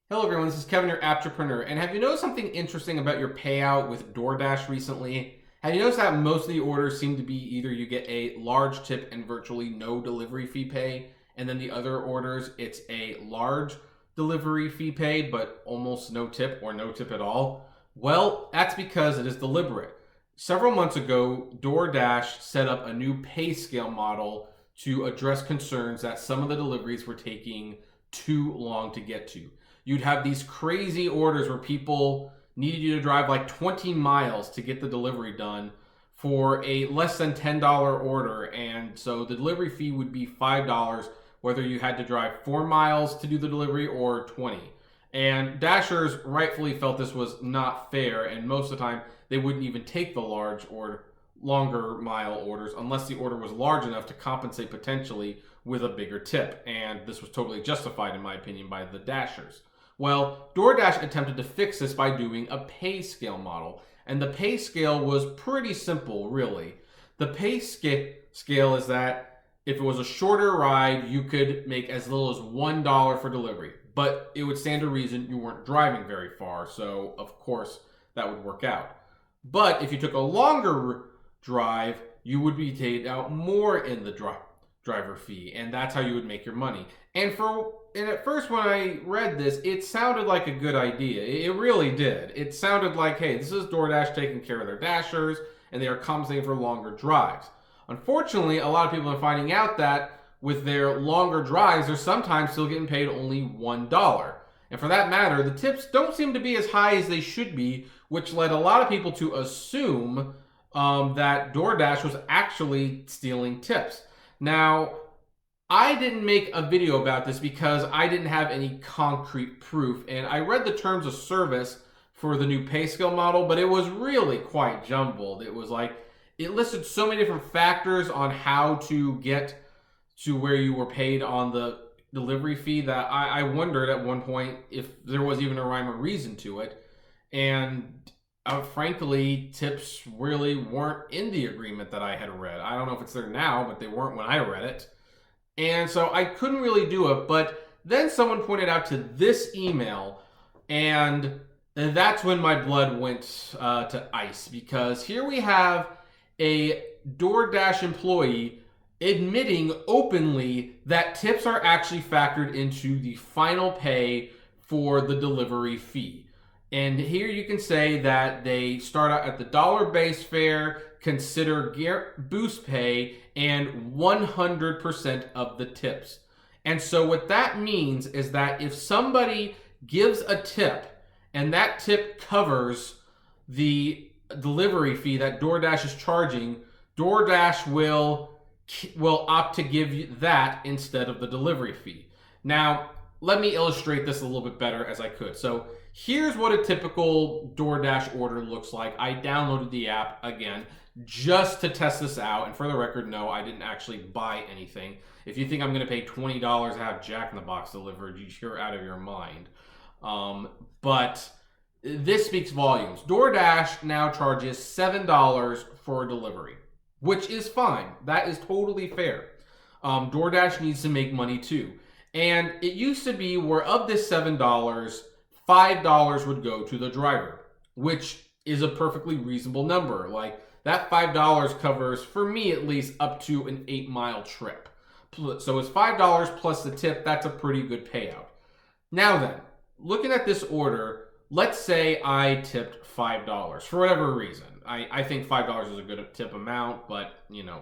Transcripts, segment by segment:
Hello everyone, this is Kevin, your Apptrepreneur. And have you noticed something interesting about your payout with DoorDash recently? Have you noticed that most of the orders seem to be either you get a large tip and virtually no delivery fee pay, and then the other orders it's a large delivery fee paid but almost no tip or no tip at all? Well, that's because it is deliberate. Several months ago, DoorDash set up a new pay scale model to address concerns that some of the deliveries were taking too long to get to. You'd have these crazy orders where people needed you to drive like 20 miles to get the delivery done for a less than $10 order. And so the delivery fee would be $5, whether you had to drive 4 miles to do the delivery or 20. And Dashers rightfully felt this was not fair, and most of the time they wouldn't even take the large or longer mile orders unless the order was large enough to compensate potentially with a bigger tip. And this was totally justified, in my opinion, by the Dashers. Well, DoorDash attempted to fix this by doing a pay scale model. And the pay scale was pretty simple, really. The pay scale is that if it was a shorter ride, you could make as little as $1 for delivery. But it would stand to reason you weren't driving very far, so of course that would work out. But if you took a longer drive, you would be paid out more in the driver fee, and that's how you would make your money. And at first when I read this, it sounded like a good idea. It really did. It sounded like, hey, this is DoorDash taking care of their Dashers, and they are compensating for longer drives. Unfortunately, a lot of people are finding out that with their longer drives, they're sometimes still getting paid only $1. And for that matter, the tips don't seem to be as high as they should be, which led a lot of people to assume that DoorDash was actually stealing tips. Now, I didn't make a video about this because I didn't have any concrete proof, and I read the terms of service for the new pay scale model, but it was really quite jumbled. It was like, it listed so many different factors on how to get to where you were paid on the delivery fee that I wondered at one point if there was even a rhyme or reason to it. And frankly, tips really weren't in the agreement that I had read. I don't know if it's there now, but they weren't when I read it. And so I couldn't really do it. But then someone pointed out to this email, and that's when my blood went to ice, because here we have a DoorDash employee admitting openly that tips are actually factored into the final pay for the delivery fee. And here you can say that they start out at the dollar base fare, consider boost pay, and 100% of the tips. And so what that means is that if somebody gives a tip and that tip covers the delivery fee that DoorDash is charging, DoorDash will opt to give you that instead of the delivery fee. Now, let me illustrate this a little bit better as I could. So here's what a typical DoorDash order looks like. I downloaded the app again just to test this out. And for the record, no, I didn't actually buy anything. If you think I'm going to pay $20 to have Jack in the Box delivered, you're out of your mind. But this speaks volumes. DoorDash now charges $7 for a delivery, which is fine. That is totally fair. DoorDash needs to make money too. And it used to be where of this $7, $5 would go to the driver, which is a perfectly reasonable number. Like, that $5 covers, for me at least, up to an 8-mile trip. So it's $5 plus the tip. That's a pretty good payout. Now then, looking at this order, let's say I tipped $5 for whatever reason. I think $5 is a good tip amount, but,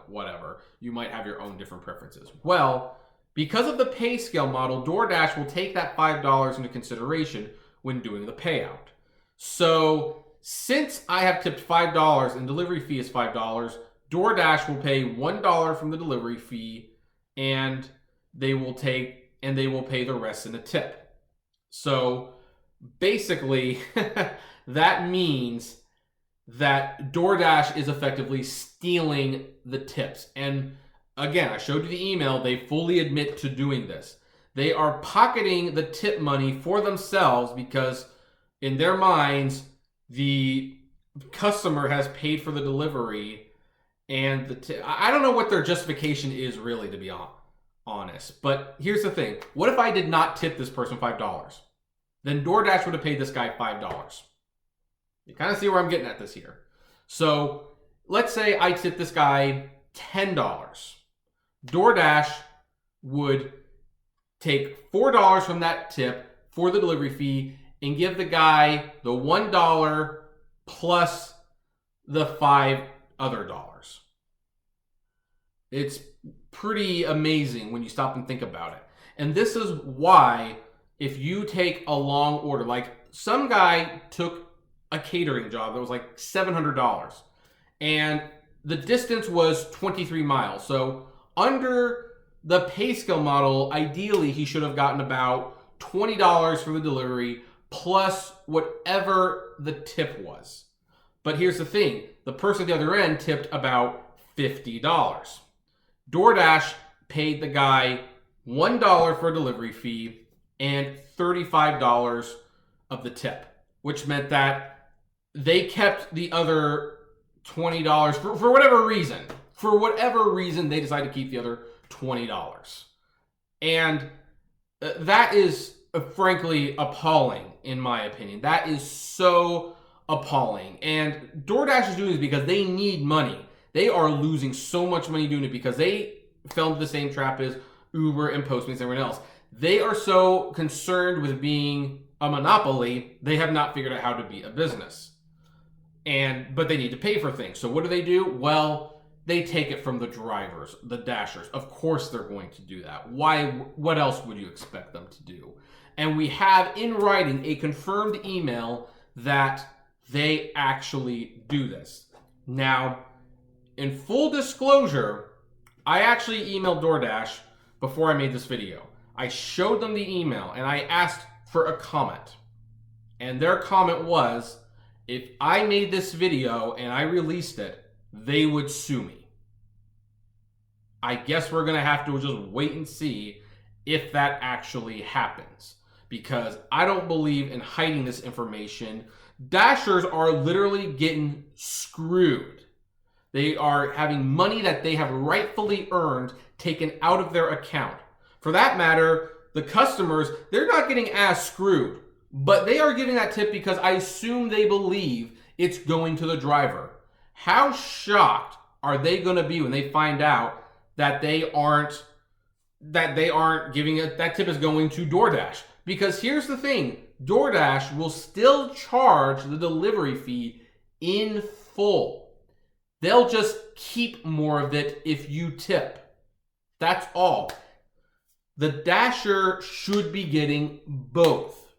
whatever. You might have your own different preferences. Well, because of the pay scale model, DoorDash will take that $5 into consideration when doing the payout. So since I have tipped $5 and delivery fee is $5, DoorDash will pay $1 from the delivery fee, and they will pay the rest in a tip. So basically, that means that DoorDash is effectively stealing the tips. And again, I showed you the email. They fully admit to doing this. They are pocketing the tip money for themselves because in their minds, the customer has paid for the delivery, and I don't know what their justification is really, to be honest. But here's the thing. What if I did not tip this person $5? then DoorDash would have paid this guy $5. You kind of see where I'm getting at this here. So let's say I tip this guy $10. DoorDash would take $4 from that tip for the delivery fee and give the guy the $1 plus the $5 other dollars. It's pretty amazing when you stop and think about it. And this is why if you take a long order, like some guy took a catering job that was like $700 and the distance was 23 miles. So under the pay scale model, ideally he should have gotten about $20 for the delivery plus whatever the tip was. But here's the thing, the person at the other end tipped about $50. DoorDash paid the guy $1 for a delivery fee and $35 of the tip, which meant that they kept the other $20 for whatever reason. For whatever reason, they decided to keep the other $20. And that is frankly appalling, in my opinion. That is so appalling. And DoorDash is doing this because they need money. They are losing so much money doing it because they fell into the same trap as Uber and Postmates and everyone else. They are so concerned with being a monopoly, they have not figured out how to be a business. But they need to pay for things. So what do? Well, they take it from the drivers, the dashers. Of course they're going to do that. Why? What else would you expect them to do? And we have in writing a confirmed email that they actually do this. Now, in full disclosure, I actually emailed DoorDash before I made this video. I showed them the email and I asked for a comment. And their comment was, if I made this video and I released it, they would sue me. I guess we're going to have to just wait and see if that actually happens. Because I don't believe in hiding this information. Dashers are literally getting screwed. They are having money that they have rightfully earned taken out of their account. For that matter, the customers, they're not getting as screwed, but they are giving that tip because I assume they believe it's going to the driver. How shocked are they going to be when they find out that they aren't giving it, that tip is going to DoorDash? Because here's the thing, DoorDash will still charge the delivery fee in full. They'll just keep more of it if you tip. That's all. The dasher should be getting both.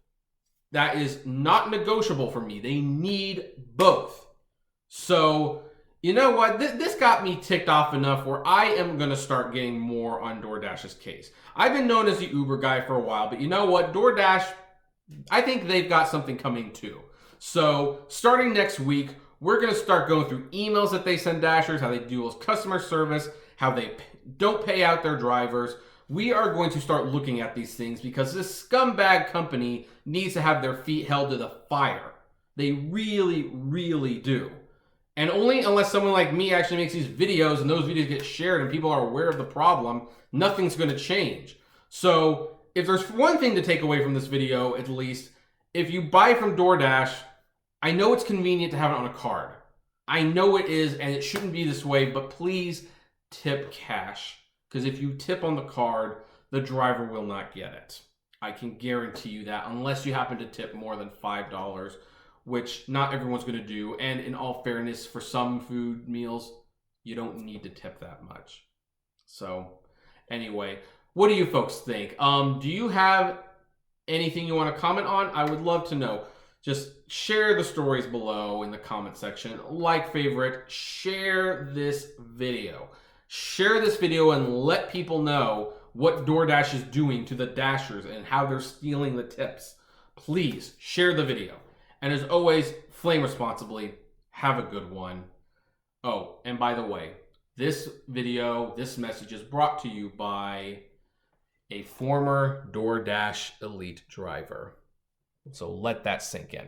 That is not negotiable for me. They need both. So, you know what? This got me ticked off enough where I am going to start getting more on DoorDash's case. I've been known as the Uber guy for a while, but you know what? DoorDash, I think they've got something coming too. So, starting next week, we're going to start going through emails that they send dashers, how they deal with customer service, how they don't pay out their drivers. We are going to start looking at these things because this scumbag company needs to have their feet held to the fire. They really, really do. And only unless someone like me actually makes these videos and those videos get shared and people are aware of the problem, nothing's going to change. So if there's one thing to take away from this video, at least, if you buy from DoorDash, I know it's convenient to have it on a card. I know it is, and it shouldn't be this way, but please tip cash. Because if you tip on the card, the driver will not get it. I can guarantee you that, unless you happen to tip more than $5, which not everyone's going to do. And in all fairness, for some food meals, you don't need to tip that much. So, anyway, what do you folks think? Do you have anything you want to comment on? I would love to know. Just share the stories below in the comment section. Like, favorite, share this video. Share this video and let people know what DoorDash is doing to the dashers and how they're stealing the tips. Please share the video. And as always, flame responsibly. Have a good one. Oh, and by the way, this video, this message is brought to you by a former DoorDash elite driver. So let that sink in.